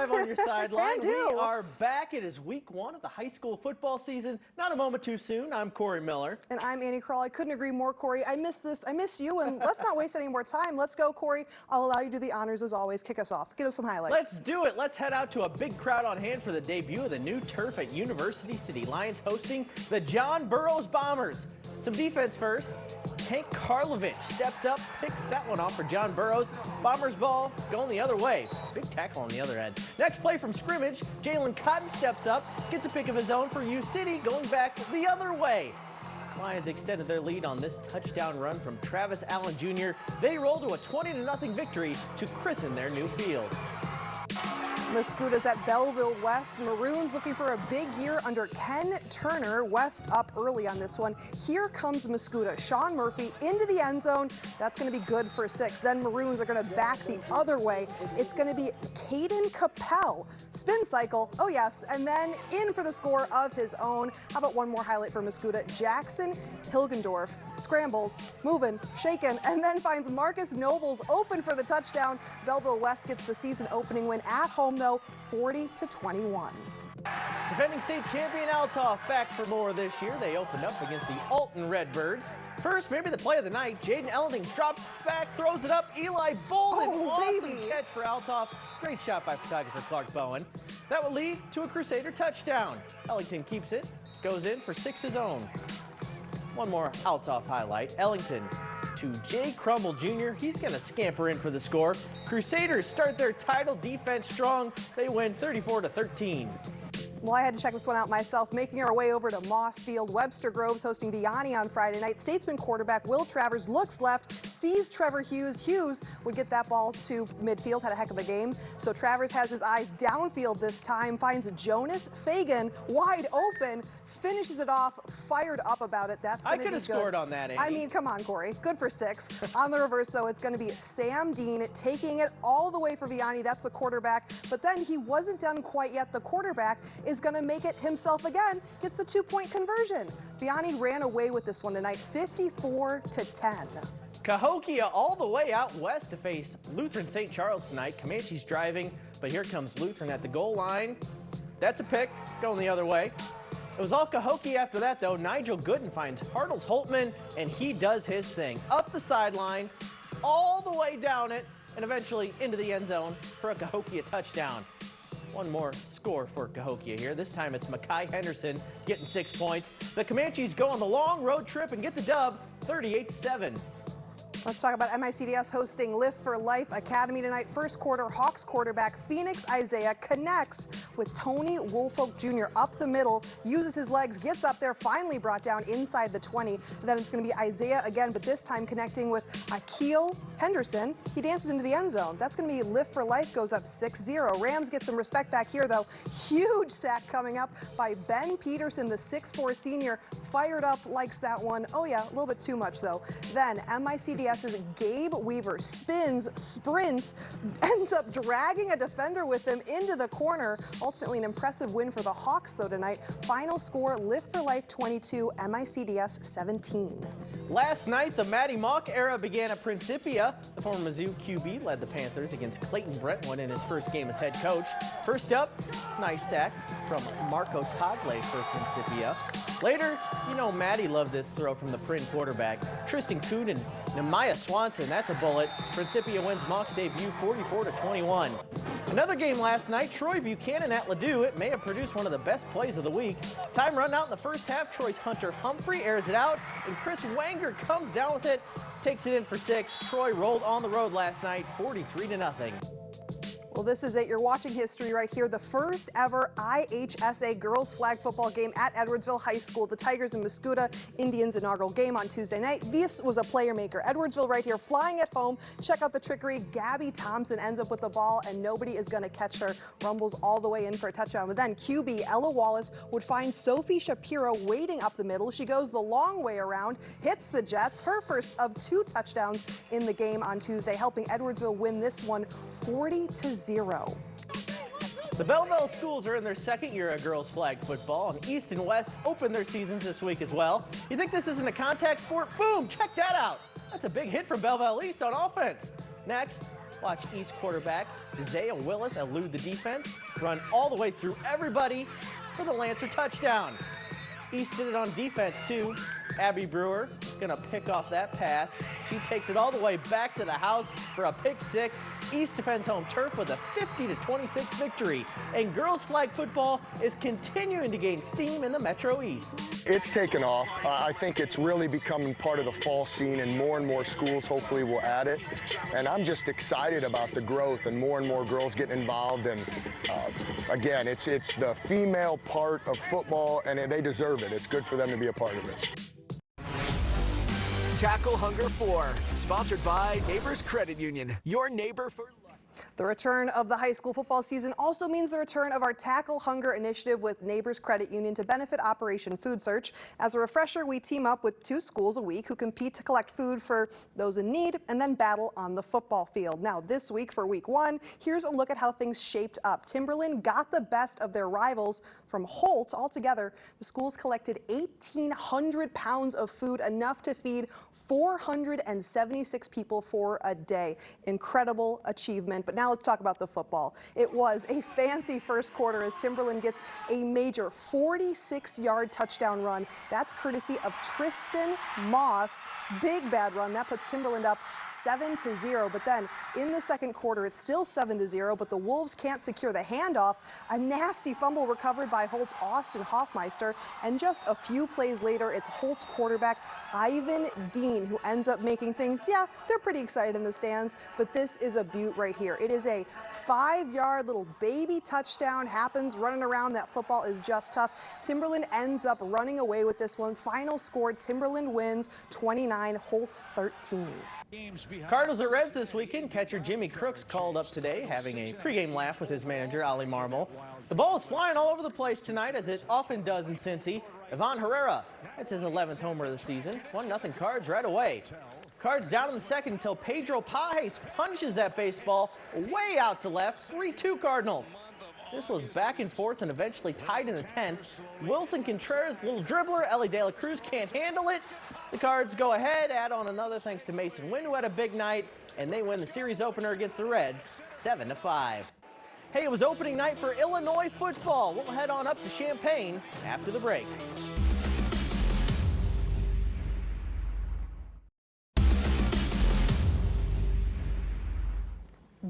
live on your sideline. Can do. We are back. It is week 1 of the high school football season. Not a moment too soon. I'm Corey Miller. And I'm Annie Kroll. I couldn't agree more, Corey. I miss this. I miss you. And let's not waste any more time. Let's go, Corey. I'll allow you to do the honors as always. Kick us off. Give us some highlights. Let's do it. Let's head out to a big crowd on hand for the debut of the new turf at University City. Lions hosting the John Burroughs Bombers. Some defense first. Hank Karlovich steps up, picks that one off for John Burroughs. Bombers ball going the other way. Big tackle on the other end. Next play from scrimmage, Jalen Cotton steps up, gets a pick of his own for U City, going back the other way. Lions extended their lead on this touchdown run from Travis Allen Jr. They roll to a 20-0 victory to christen their new field. Mascouta's at Belleville West. Maroons looking for a big year under Ken Turner. West up early on this one. Here comes Mascouta. Sean Murphy into the end zone. That's going to be good for 6. Then Maroons are going to back the other way. It's going to be Caden Capel. Spin cycle. Oh, yes. And then in for the score of his own. How about one more highlight for Mascouta? Jackson Hilgendorf scrambles, moving, shaking, and then finds Marcus Nobles open for the touchdown. Belleville West gets the season opening win at home, though, 40-21. Defending state champion Althoff back for more this year. They opened up against the Alton Redbirds. First, maybe the play of the night. Jaden Elding drops back, throws it up. Eli Bolden, awesome catch for Althoff. Great shot by photographer Clark Bowen. That will lead to a Crusader touchdown. Ellington keeps it, goes in for 6 his own. One more Althoff highlight. Ellington to Jay Crumble Jr. He's going to scamper in for the score. Crusaders start their title defense strong. They win 34-13. Well, I had to check this one out myself. Making our way over to Moss Field, Webster Groves hosting Vianney on Friday night. Statesman quarterback Will Travers looks left, sees Trevor Hughes. Hughes would get that ball to midfield, had a heck of a game. So Travers has his eyes downfield this time, finds Jonas Fagan wide open, finishes it off, fired up about it. That's going to be good. I could have scored on that, Amy. I mean, come on, Corey. Good for 6. On the reverse, though, it's going to be Sam Dean taking it all the way for Vianney. That's the quarterback. But then he wasn't done quite yet. The quarterback is going to make it himself again, gets the 2-point conversion. Vianney ran away with this one tonight, 54-10. Cahokia all the way out west to face Lutheran St. Charles tonight. Comanche's driving, but here comes Lutheran at the goal line. That's a pick, going the other way. It was all Cahokia after that, though. Nigel Gooden finds Hartles Holtman, and he does his thing. Up the sideline, all the way down it, and eventually into the end zone for a Cahokia touchdown. One more score for Cahokia here. This time it's Makai Henderson getting 6 points. The Comanches go on the long road trip and get the dub, 38-7. Let's talk about MICDS hosting Lift for Life Academy tonight. First quarter, Hawks quarterback Phoenix Isaiah connects with Tony Woolfolk Jr. up the middle, uses his legs, gets up there, finally brought down inside the 20. Then it's going to be Isaiah again, but this time connecting with Akeel Henderson. He dances into the end zone. That's going to be Lift for Life, goes up 6-0. Rams get some respect back here, though. Huge sack coming up by Ben Peterson, the 6'4 senior. Fired up, likes that one. Oh, yeah, a little bit too much, though. Then MICDS's Gabe Weaver spins, sprints, ends up dragging a defender with him into the corner. Ultimately, an impressive win for the Hawks, though, tonight. Final score, Lift for Life 22, MICDS 17. Last night, the Matty Mock era began at Principia. The former Mizzou QB led the Panthers against Clayton Brentwood in his first game as head coach. First up, nice sack from Marco Tagle for Principia. Later, you know Matty loved this throw from the Prin quarterback. Tristan Kuhn and Nehemiah Swanson, that's a bullet. Principia wins Mock's debut 44-21. Another game last night, Troy Buchanan at Ladue. It may have produced one of the best plays of the week. Time run out in the first half. Troy's Hunter Humphrey airs it out, and Chris Wanger comes down with it, takes it in for 6. Troy rolled on the road last night, 43-0. Well, this is it. You're watching history right here. The first ever IHSA girls flag football game at Edwardsville High School. The Tigers and Mascouta Indians inaugural game on Tuesday night. This was a player maker. Edwardsville right here flying at home. Check out the trickery. Gabby Thompson ends up with the ball and nobody is going to catch her. Rumbles all the way in for a touchdown. But then QB Ella Wallace would find Sophie Shapiro waiting up the middle. She goes the long way around, hits the Jets. Her first of 2 touchdowns in the game on Tuesday, helping Edwardsville win this one 40-0. The Belleville schools are in their second year of girls flag football, and East and West open their seasons this week as well. You think this isn't a contact sport? Boom, check that out. That's a big hit from Belleville East on offense. Next, Watch East quarterback Isaiah Willis elude the defense, run all the way through everybody for the Lancer touchdown. East did it on defense too. Abby Brewer gonna pick off that pass. She takes it all the way back to the house for a pick six. East defends home turf with a 50-26 victory. And girls flag football is continuing to gain steam in the Metro East. It's taken off. I think it's really becoming part of the fall scene, and more schools hopefully will add it. And I'm just excited about the growth and more girls getting involved. And again, it's the female part of football, and they deserve it. It's good for them to be a part of it. Tackle Hunger 4, sponsored by Neighbors Credit Union, your neighbor for life. The return of the high school football season also means the return of our Tackle Hunger initiative with Neighbors Credit Union to benefit Operation Food Search. As a refresher, we team up with 2 schools a week who compete to collect food for those in need and then battle on the football field. Now, this week for week 1, here's a look at how things shaped up. Timberland got the best of their rivals from Holt. Altogether, the schools collected 1,800 pounds of food, enough to feed 476 people for a day. Incredible achievement. But now let's talk about the football. It was a fancy first quarter as Timberland gets a major 46-yard touchdown run. That's courtesy of Tristan Moss. Big bad run. That puts Timberland up 7-0. But then in the second quarter, it's still 7-0, but the Wolves can't secure the handoff. A nasty fumble recovered by Holt's Austin Hoffmeister. And just a few plays later, it's Holt's quarterback, Ivan Dean, who ends up making things, yeah, they're pretty excited in the stands, but this is a beaut right here. It is a 5-yard little baby touchdown, happens running around. That football is just tough. Timberland ends up running away with this one. Final score, Timberland wins 29, Holt 13. Cardinals at Reds this weekend. Catcher Jimmy Crooks called up today, having a pregame laugh with his manager, Ali Marmol. The ball is flying all over the place tonight, as it often does in Cincy. Ivan Herrera, that's his 11th homer of the season. 1-0 Cards right away. Cards down in the second until Pedro Pajes punches that baseball way out to left. 3-2 Cardinals. This was back and forth and eventually tied in the 10th. Wilson Contreras, little dribbler. Ellie De La Cruz can't handle it. The Cards go ahead, add on another thanks to Mason Wynn, who had a big night, and they win the series opener against the Reds 7-5. Hey, it was opening night for Illinois football. We'll head on up to Champaign after the break.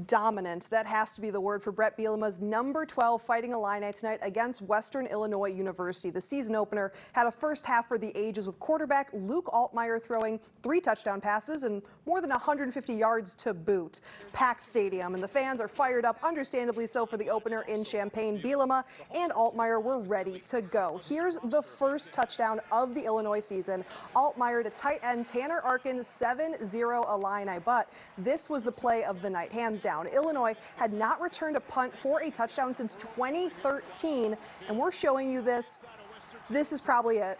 Dominant. That has to be the word for Brett Bielema's number 12 Fighting Illini tonight against Western Illinois University. The season opener had a first half for the ages, with quarterback Luke Altmaier throwing 3 touchdown passes and more than 150 yards to boot. Packed stadium, and the fans are fired up, understandably so, for the opener in Champaign. Bielema and Altmaier were ready to go. Here's the first touchdown of the Illinois season. Altmaier to tight end Tanner Arkin, 7-0 Illini. But this was the play of the night, hands down. Illinois had not returned a punt for a touchdown since 2013, and we're showing you this. This is probably it.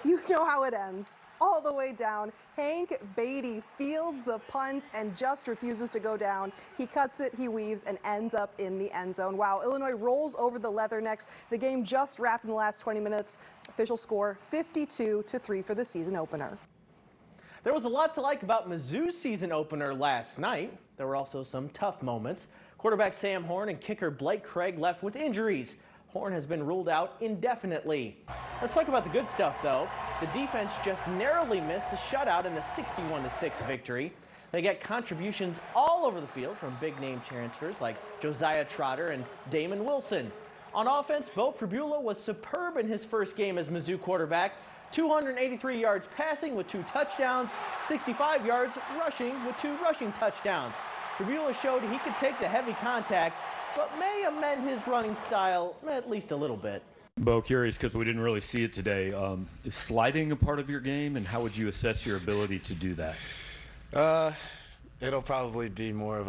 You know how it ends. All the way down. Hank Beatty fields the punt and just refuses to go down. He cuts it, he weaves, and ends up in the end zone. Wow, Illinois rolls over the Leathernecks. The game just wrapped in the last 20 minutes. Official score 52-3 for the season opener. There was a lot to like about Mizzou's season opener last night. There were also some tough moments. Quarterback Sam Horn and kicker Blake Craig left with injuries. Horn has been ruled out indefinitely. Let's talk about the good stuff, though. The defense just narrowly missed a shutout in the 61-6 victory. They get contributions all over the field from big-name transfers like Josiah Trotter and Damon Wilson. On offense, Bo Pribula was superb in his first game as Mizzou quarterback. 283 yards passing with 2 touchdowns, 65 yards rushing with 2 rushing touchdowns. Pribula showed he could take the heavy contact, but may amend his running style at least a little bit. Bo, curious because we didn't really see it today. Is sliding a part of your game, and how would you assess your ability to do that? It'll probably be more of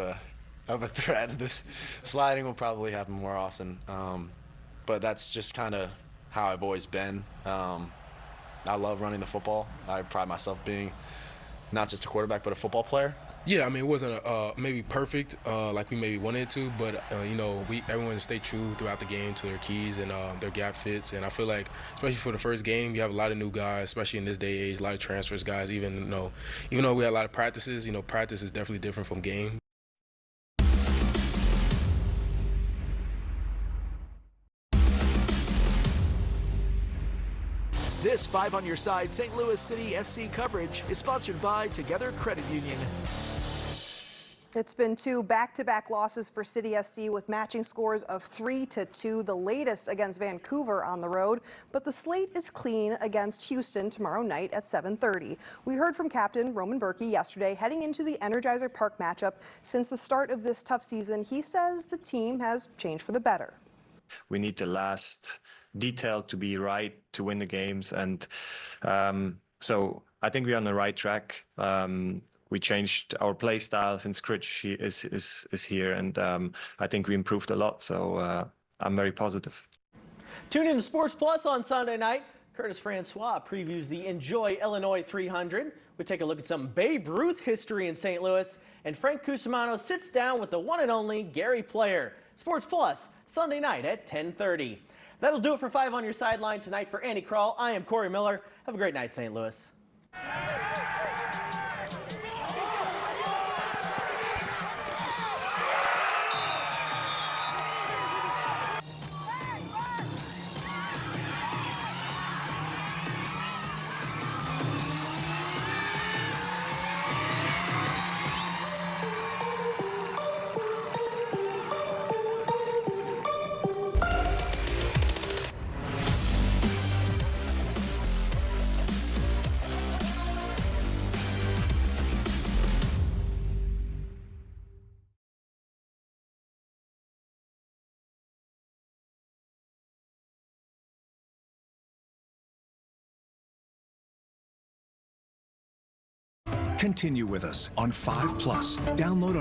a threat. This sliding will probably happen more often, but that's just kind of how I've always been. I love running the football. I pride myself being not just a quarterback, but a football player. Yeah, I mean, it wasn't maybe perfect like we maybe wanted it to, but you know, everyone stayed true throughout the game to their keys and their gap fits. And I feel like, especially for the first game, you have a lot of new guys, especially in this day and age, a lot of transfers guys. Even though we had a lot of practices, practice is definitely different from game. This 5 on Your Side St. Louis City SC coverage is sponsored by Together Credit Union. It's been 2 back-to-back losses for City SC with matching scores of 3-2, the latest against Vancouver on the road. But the slate is clean against Houston tomorrow night at 7:30. We heard from Captain Roman Berkey yesterday heading into the Energizer Park matchup. Since the start of this tough season, he says the team has changed for the better. We need the last detail to be right to win the games, and so I think we're on the right track. We changed our play style since Critch is here, and I think we improved a lot, so I'm very positive. Tune in to Sports Plus on Sunday night. Curtis Francois previews the Enjoy Illinois 300. We take a look at some Babe Ruth history in St. Louis, and Frank Cusimano sits down with the one and only Gary Player. Sports Plus, Sunday night at 10:30. That'll do it for 5 on Your Sideline tonight. For Andy Krall, I am Corey Miller. Have a great night, St. Louis. Continue with us on 5 Plus. Download